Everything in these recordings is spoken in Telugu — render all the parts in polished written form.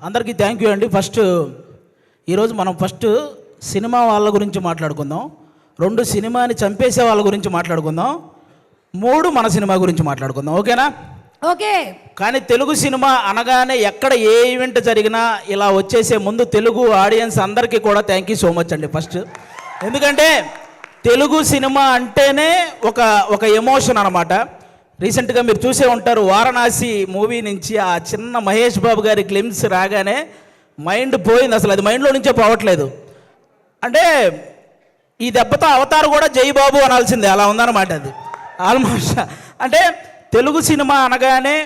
అందరికీ థ్యాంక్ యూ అండి. ఈరోజు మనం సినిమా వాళ్ళ గురించి మాట్లాడుకుందాం. 2 సినిమాని చంపేసే వాళ్ళ గురించి మాట్లాడుకుందాం. 3 మన సినిమా గురించి మాట్లాడుకుందాం. ఓకేనా? ఓకే. కానీ తెలుగు సినిమా అనగానే ఎక్కడ ఏ ఈవెంట్ జరిగినా ఇలా వచ్చేసే ముందు తెలుగు ఆడియన్స్ అందరికీ కూడా థ్యాంక్ యూ సో మచ్ అండి. ఎందుకంటే తెలుగు సినిమా అంటేనే ఒక ఎమోషన్ అనమాట. రీసెంట్గా మీరు చూసే ఉంటారు, వారణాసి మూవీ నుంచి ఆ చిన్న మహేష్ బాబు గారి గ్లిమ్స్ రాగానే మైండ్ పోయింది. అసలు అది మైండ్లో నుంచే పోవట్లేదు. అంటే ఈ దెబ్బతో అవతారు కూడా జై బాబు అనాల్సిందే, అలా ఉందన్నమాట. అది ఆల్మోస్ట్ అంటే తెలుగు సినిమా అనగానే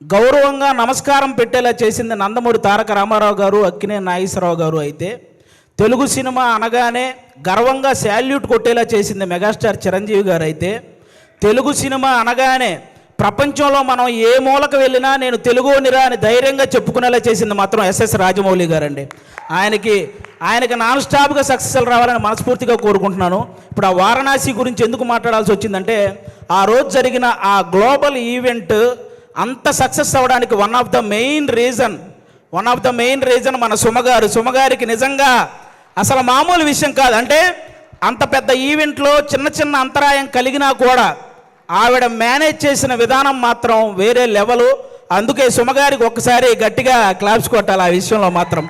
గౌరవంగా నమస్కారం పెట్టేలా చేసింది నందమూరి తారక రామారావు గారు, అక్కినేని నాగేశ్వరరావు గారు. అయితే తెలుగు సినిమా అనగానే గర్వంగా శాల్యూట్ కొట్టేలా చేసింది మెగాస్టార్ చిరంజీవి గారు. అయితే తెలుగు సినిమా అనగానే ప్రపంచంలో మనం ఏ మూలకు వెళ్ళినా నేను తెలుగునిరా అని ధైర్యంగా చెప్పుకునేలా చేసింది మాత్రం ఎస్ఎస్ రాజమౌళి గారండి. ఆయనకి నాన్ స్టాప్గా సక్సెస్ రావాలని మనస్ఫూర్తిగా కోరుకుంటున్నాను. ఇప్పుడు ఆ వారణాసి గురించి ఎందుకు మాట్లాడాల్సి వచ్చిందంటే, ఆ రోజు జరిగిన ఆ గ్లోబల్ ఈవెంట్ అంత సక్సెస్ అవ్వడానికి one of the main reason మన సుమగారికి నిజంగా అసలు మామూలు విషయం కాదు. అంటే అంత పెద్ద ఈవెంట్లో చిన్న అంతరాయం కలిగినా కూడా ఆవిడ మేనేజ్ చేసిన విధానం మాత్రం వేరే లెవెలు. అందుకే సుమగారికి ఒక్కసారి గట్టిగా క్లాప్స్ కొట్టాలి ఆ విషయంలో మాత్రం.